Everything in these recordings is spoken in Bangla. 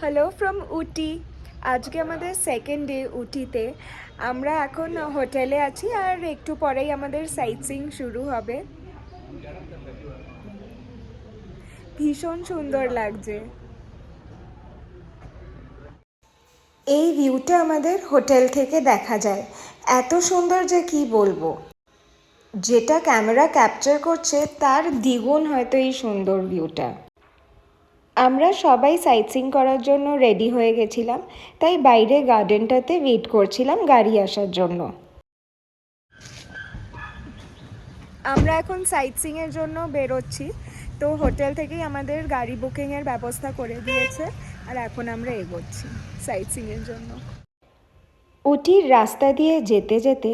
হ্যালো ফ্রম উটি। আজকে আমাদের সেকেন্ড ডে উটিতে। আমরা এখন হোটেলে আছি আর একটু পরেই আমাদের সাইট সিইং শুরু হবে। ভীষণ সুন্দর লাগছে। এই ভিউটা আমাদের হোটেল থেকে দেখা যায়, এত সুন্দর যে কি বলবো। যেটা ক্যামেরা ক্যাপচার করছে তার দ্বিগুণ হয়তো এই সুন্দর ভিউটা। আমরা সবাই সাইট সিইং করার জন্য রেডি হয়ে গেছিলাম, তাই বাইরে গার্ডেনটাতে ওয়েট করছিলাম গাড়ি আসার জন্য। আমরা এখন সাইট সিইংয়ের জন্য বেরোচ্ছি, তো হোটেল থেকেই আমাদের গাড়ি বুকিংয়ের ব্যবস্থা করে দিয়েছে আর এখন আমরা এগোচ্ছি সাইট সিইংয়ের জন্য। উটির রাস্তা দিয়ে যেতে যেতে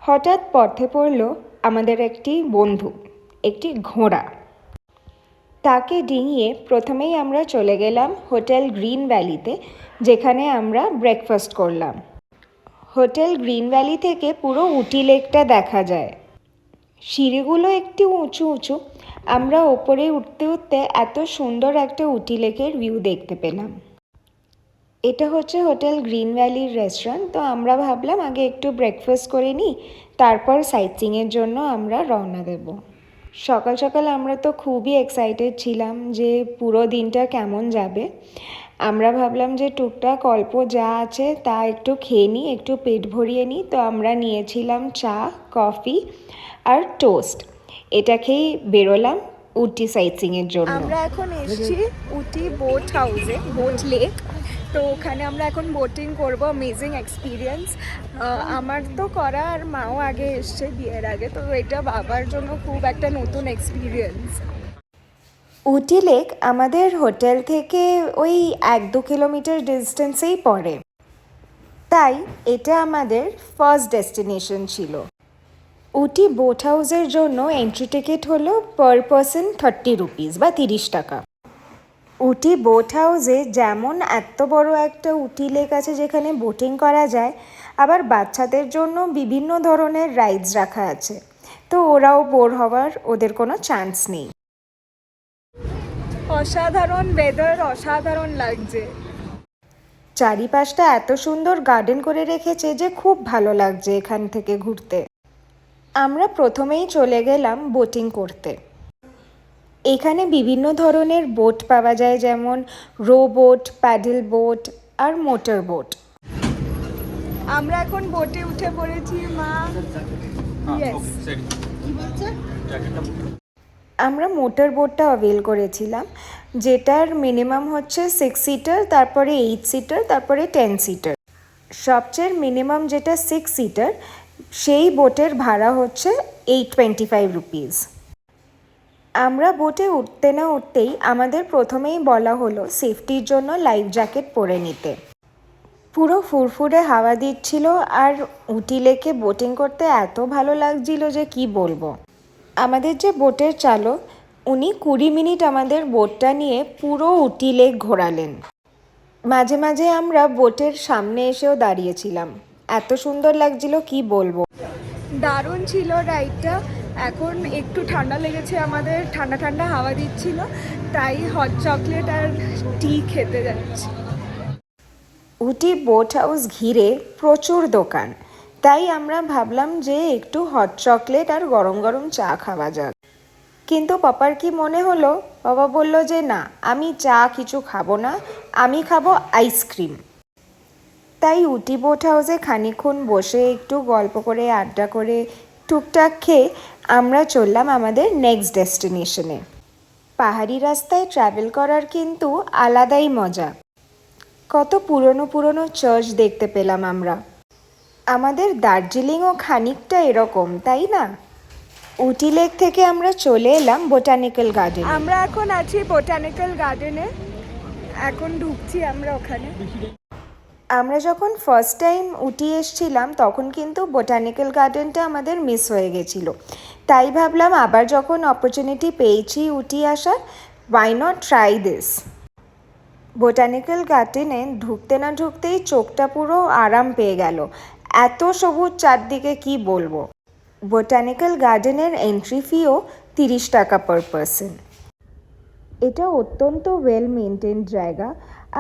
হঠাৎ পথে পড়ল আমাদের একটি বন্ধু, একটি ঘোড়া। তাকে ডিঙিয়ে প্রথমেই আমরা চলে গেলাম হোটেল গ্রিন ভ্যালিতে, যেখানে আমরা ব্রেকফাস্ট করলাম। হোটেল গ্রিন ভ্যালি থেকে পুরো উটি লেকটা দেখা যায়। সিঁড়িগুলো একটু উঁচু উঁচু, আমরা ওপরে উঠতে উঠতে এত সুন্দর একটা উটি লেকের ভিউ দেখতে পেলাম। এটা হচ্ছে হোটেল গ্রিন ভ্যালির রেস্টুরেন্ট, তো আমরা ভাবলাম আগে একটু ব্রেকফাস্ট করে নিই, তারপর সাইট সিইংয়ের জন্য আমরা রওনা দেব। সকাল সকাল আমরা তো খুবই এক্সাইটেড ছিলাম যে পুরো দিনটা কেমন যাবে। আমরা ভাবলাম যে টুকটাক অল্প যা আছে তা একটু খেয়ে নিই, একটু পেট ভরিয়ে নিই, তো আমরা নিয়েছিলাম চা, কফি আর টোস্ট। এটা খেয়েই বেরোলাম উটি সাইট সিইংয়ের জন্য। আমরা এখন এসেছি উটি বোট হাউসে, বোট লেক। তো ওখানে আমরা এখন বোটিং করব, অ্যামেজিং এক্সপিরিয়েন্স। আমার তো করা, আর মাও আগে এসছে বিয়ের আগে, তো এটা বাবার জন্য খুব একটা নতুন এক্সপিরিয়েন্স। উটি লেক আমাদের হোটেল থেকে ওই 1-2 কিলোমিটার ডিস্টেন্সেই পড়ে, তাই এটা আমাদের ফার্স্ট ডেস্টিনেশন ছিল। উটি বোট হাউসের জন্য এন্ট্রি টিকিট হলো পার পারসন 30 রুপিস বা 30 টাকা। উটি বোট হাউসে যেমন এত বড় একটা উটি লেক আছে যেখানে বোটিং করা যায়, আবার বাচ্চাদের জন্য বিভিন্ন ধরনের রাইডস রাখা আছে, তো ওরাও বোর হওয়ার ওদের কোনো চান্স নেই। অসাধারণ ওয়েদার, অসাধারণ লাগছে। চারিপাশটা এত সুন্দর গার্ডেন করে রেখেছে যে খুব ভালো লাগছে এখান থেকে ঘুরতে। আমরা প্রথমেই চলে গেলাম বোটিং করতে। এখানে বিভিন্ন ধরনের বোট পাওয়া যায়, যেমন রো বোট, প্যাডেল বোট আর মোটর বোট। আমরা এখন বোটে উঠে পড়েছি মা। আমরা মোটর বোটটা অ্যাভেল করেছিলাম, যেটার মিনিমাম হচ্ছে 6 সিটার, তারপরে 8 সিটার, তারপরে 10 সিটার। সবচেয়ে মিনিমাম যেটা 6 সিটার, সেই বোটের ভাড়া হচ্ছে 825 রুপিস। আমরা বোটে উঠতে না উঠতেই আমাদের প্রথমেই বলা হলো সেফটির জন্য লাইফ জ্যাকেট পরে নিতে। পুরো ফুরফুরে হাওয়া দিচ্ছিল আর উটি লেকে বোটিং করতে এত ভালো লাগছিল যে কি বলবো। আমাদের যে বোটের চালক, উনি 20 মিনিট আমাদের বোটটা নিয়ে পুরো উটি লেক ঘোরালেন। মাঝে মাঝে আমরা বোটের সামনে এসেও দাঁড়িয়েছিলাম, এত সুন্দর লাগছিল কি বলবো। দারুণ ছিল রাইডটা। এখন একটু ঠান্ডা লেগেছে আমাদের, ঠান্ডা ঠান্ডা হাওয়া দিচ্ছিল, তাই হট চকলেট আর টি খেতে যাচ্ছি। উটি বোট হাউস ঘিরে প্রচুর দোকান, তাই আমরা ভাবলাম যে একটু হট চকলেট আর গরম গরম চা খাওয়া যাক। কিন্তু পাপার কি মনে হলো, বাবা বলল যে না, আমি চা কিছু খাবো না, আমি খাবো আইসক্রিম। তাই উটি বোট হাউসে খানিকক্ষণ বসে একটু গল্প করে আড্ডা করে টুকটাক খেয়ে আমরা চললাম আমাদের নেক্সট ডেস্টিনেশনে। পাহাড়ি রাস্তায় ট্রাভেল করার কিন্তু আলাদাই মজা। কত পুরনো পুরনো চার্চ দেখতে পেলাম আমরা। আমাদের দার্জিলিংও খানিকটা এরকম, তাই না? উটি লেক থেকে আমরা চলে এলাম বোটানিক্যাল গার্ডেন। আমরা এখন আছি বোটানিক্যাল গার্ডেনে, এখন ঢুকছি আমরা ওখানে। আমরা যখন ফার্স্ট টাইম উটি এসেছিলাম তখন কিন্তু বোটানিক্যাল গার্ডেনটা আমাদের মিস হয়ে গেছিলো, তাই ভাবলাম আবার যখন অপরচুনিটি পেয়েছি উটি আসার, why not try this. Botanical গার্ডেনে ঢুকতে না ঢুকতেই চোখটা পুরো আরাম পেয়ে গেল, এত সবুজ চারদিকে কি বলবো। বোটানিক্যাল গার্ডেনের এন্ট্রি ফিও 30 টাকা পার পারসন। এটা অত্যন্ত ওয়েল মেনটেন্ড জায়গা,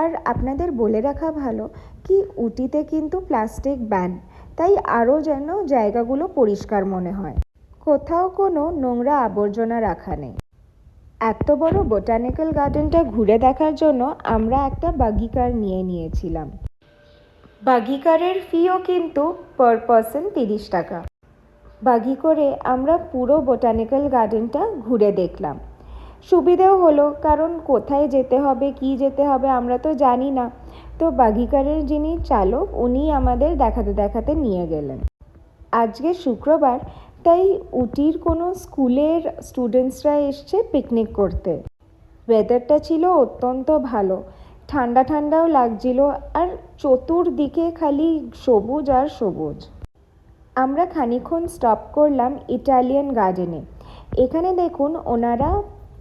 আর আপনাদের বলে রাখা ভালো কি উটিতে কিন্তু প্লাস্টিক ব্যান, তাই আরও যেন জায়গাগুলো পরিষ্কার মনে হয়, কোথাও কোনো নোংরা আবর্জনা রাখা নেই। এত বড় বোটানিক্যাল গার্ডেনটা ঘুরে দেখার জন্য আমরা একটা বাগি কার নিয়েছিলাম। বাগি কারের ফিও কিন্তু পার পারসন 30 টাকা। বাগি করে আমরা পুরো বোটানিক্যাল গার্ডেনটা ঘুরে দেখলাম। সুবিধেও হলো, কারণ কোথায় যেতে হবে কি যেতে হবে আমরা তো জানি না, তো বাগি কারের যিনি চালক উনি আমাদের দেখাতে দেখাতে নিয়ে গেলেন। আজকে শুক্রবার, তাই উটির কোনো স্কুলের স্টুডেন্টসরা এসছে পিকনিক করতে। ওয়েদারটা ছিল অত্যন্ত ভালো, ঠান্ডা ঠান্ডাও লাগছিল, আর চতুর্দিকে খালি সবুজ আর সবুজ। আমরা খানিকক্ষণ স্টপ করলাম ইটালিয়ান গার্ডেনে। এখানে দেখুন ওনারা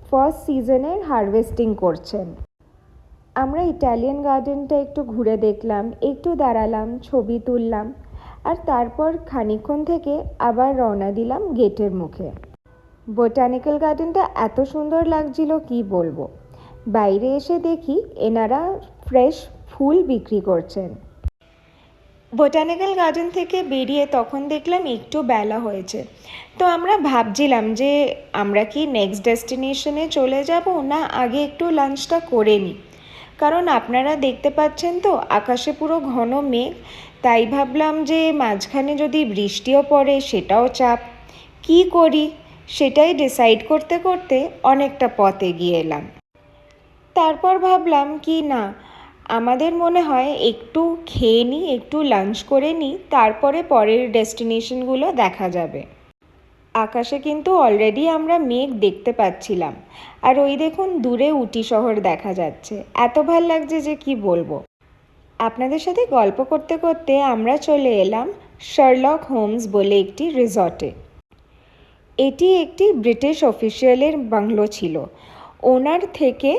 ফার্স্ট সিজনের হারভেস্টিং করছেন। আমরা ইটালিয়ান গার্ডেনটা একটু ঘুরে দেখলাম, একটু দাঁড়ালাম, ছবি তুললাম, আর তারপর খানিকক্ষণ থেকে আবার রওনা দিলাম গেটের মুখে। বোটানিক্যাল গার্ডেনটা এত সুন্দর লাগছিল কি বলবো। বাইরে এসে দেখি এনারা ফ্রেশ ফুল বিক্রি করছেন। বোটানিক্যাল গার্ডেন থেকে বেরিয়ে তখন দেখলাম একটু বেলা হয়েছে, তো আমরা ভাবছিলাম যে আমরা কি নেক্সট ডেস্টিনেশনে চলে যাব না আগে একটু লাঞ্চটা করে নিই, কারণ আপনারা দেখতে পাচ্ছেন তো আকাশে পুরো ঘন মেঘ, তাই ভাবলাম যে মাঝখানে যদি বৃষ্টিও পড়ে সেটাও চাপ, কি করি সেটাই ডিসাইড করতে করতে অনেকটা পথ এগিয়ে এলাম। তারপর ভাবলাম কি না, আমাদের মনে হয় একটু খেয়ে নিই, একটু লাঞ্চ করে নিই, তারপরে পরের ডেস্টিনেশনগুলো দেখা যাবে। আকাশে কিন্তু অলরেডি আমরা মেঘ দেখতে পাচ্ছিলাম, আর ওই দেখুন দূরে উটি শহর দেখা যাচ্ছে। এত ভাল লাগছে যে কি বলবো। আপনাদের সাথে গল্প করতে করতে আমরা চলে এলাম শার্লক হোমস বলে একটি রিসর্টে। এটি একটি ব্রিটিশ অফিসিয়ালের বাংলো ছিল। ওনার থেকে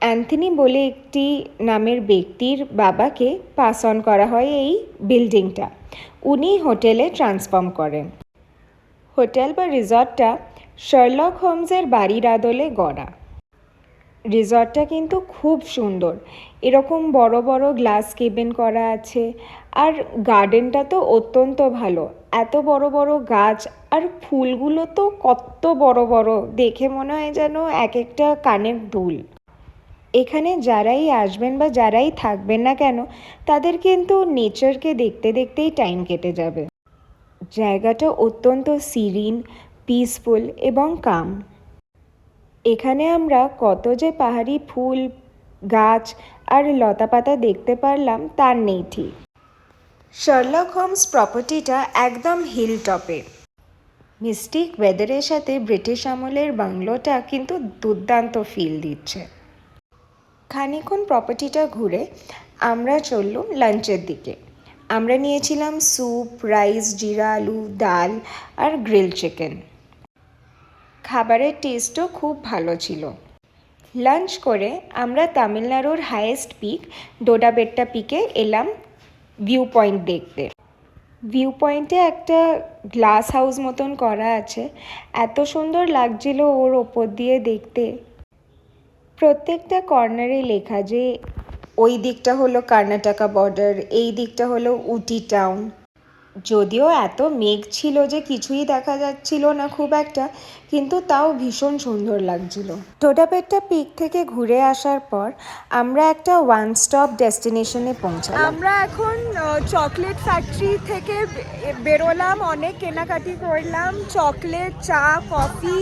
অ্যান্থনি বলে একটি নামের ব্যক্তির বাবাকে পাস অন করা হয় এই বিল্ডিংটা। উনি হোটেলে ট্রান্সফর্ম করেন। হোটেল বা রিসর্টটা শার্লক হোমসের বাড়ির আদলে গড়া। রিসর্টটা কিন্তু খুব সুন্দর, এরকম বড় বড় গ্লাস কেবিন করা আছে, আর গার্ডেনটা তো অত্যন্ত ভালো। এত বড় বড় গাছ, আর ফুলগুলো তো কত বড় বড়, দেখে মনে হয় যেন এক একটা কানের দুল। এখানে যারাই আসবেন বা যারাই থাকবেন না কেন, তাদের কিন্তু নেচারকে দেখতে দেখতেই টাইম কেটে যাবে। জায়গাটা অত্যন্ত সিরিন, পিসফুল এবং কাম। এখানে আমরা কত যে পাহাড়ি ফুল, গাছ আর লতাপাতা দেখতে পারলাম তার নেই ঠিক। শার্লক হোমস প্রপার্টিটা একদম হিল টপে। মিস্টিক ওয়েদারের সাথে ব্রিটিশ আমলের বাংলোটা কিন্তু দুর্দান্ত ফিল দিচ্ছে। খানিকক্ষণ প্রপার্টিটা ঘুরে আমরা চললাম লাঞ্চের দিকে। আমরা নিয়েছিলাম স্যুপ, রাইস, জিরা আলু, ডাল আর গ্রিল চিকেন। খাবারের টেস্টও খুব ভালো ছিল। লাঞ্চ করে আমরা তামিলনাড়ুর হাইয়েস্ট পিক ডোডাবেট্টা পিকে এলাম ভিউ পয়েন্ট দেখতে। ভিউ পয়েন্টে একটা গ্লাস হাউস মতন করা আছে, এত সুন্দর লাগছিল ওর ওপর দিয়ে দেখতে। প্রত্যেকটা কর্নারে লেখা যে ওই দিকটা হলো কর্ণাটকা বর্ডার, এই দিকটা হলো উটি টাউন। যদিও এত মেঘ ছিল যে কিছুই দেখা যাচ্ছিল না খুব একটা, কিন্তু তাও ভীষণ সুন্দর লাগছিল। ডোডাবেট্টা পিক থেকে ঘুরে আসার পর আমরা একটা ওয়ান স্টপ ডেস্টিনেশনে পৌঁছালাম। আমরা এখন চকলেট ফ্যাক্টরি থেকে বেরোলাম, অনেক কেনাকাটি করলাম, চকলেট, চা, কফি,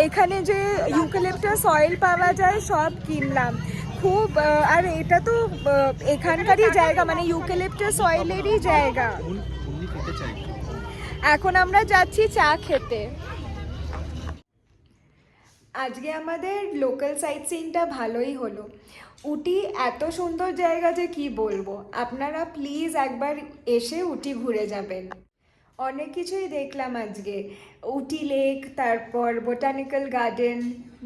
এখানে যে ইউক্যালিপটাস অয়েল পাওয়া যায় সব কিনলাম। খুব আর এটা তো এখানকারই জায়গা, মানে ইউক্যালিপটাস অয়েলেরই জায়গা। এখন আমরা যাচ্ছি চা খেতে। আজকে আমাদের লোকাল সাইট সিনটা ভালোই হলো। উটি এত সুন্দর জায়গা যে কি বলবো, আপনারা প্লিজ একবার এসে উটি ঘুরে যাবেন। অনেক কিছুই দেখলাম আজকে, উটি লেক, তারপর বোটানিক্যাল গার্ডেন,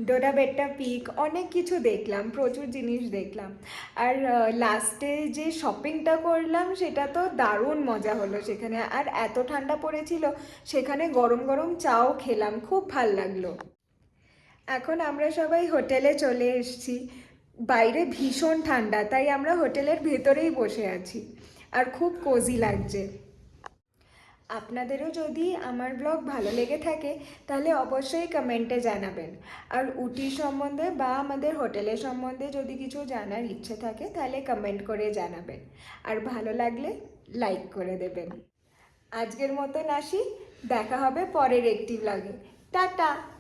ডোডাবেট্টা পিক, অনেক কিছু দেখলাম, প্রচুর জিনিস দেখলাম। আর লাস্টে যে শপিংটা করলাম সেটা তো দারুণ মজা হলো সেখানে, আর এত ঠান্ডা পড়েছিল সেখানে গরম গরম চাও খেলাম, খুব ভাল লাগলো। এখন আমরা সবাই হোটেলে চলে এসেছি। বাইরে ভীষণ ঠান্ডা, তাই আমরা হোটেলের ভেতরেই বসে আছি আর খুব কোজি লাগছে। আপনাদেরও যদি আমার ব্লগ ভালো লেগে থাকে তাহলে অবশ্যই কমেন্টে জানাবেন। আর উটি সম্বন্ধে বা আমাদের হোটেলের সম্বন্ধে যদি কিছু জানার ইচ্ছে থাকে তাহলে কমেন্ট করে জানাবেন। আর ভালো লাগলে লাইক করে দেবেন। আজকের মতন আসি, দেখা হবে পরের একটি ব্লগে। টাটা।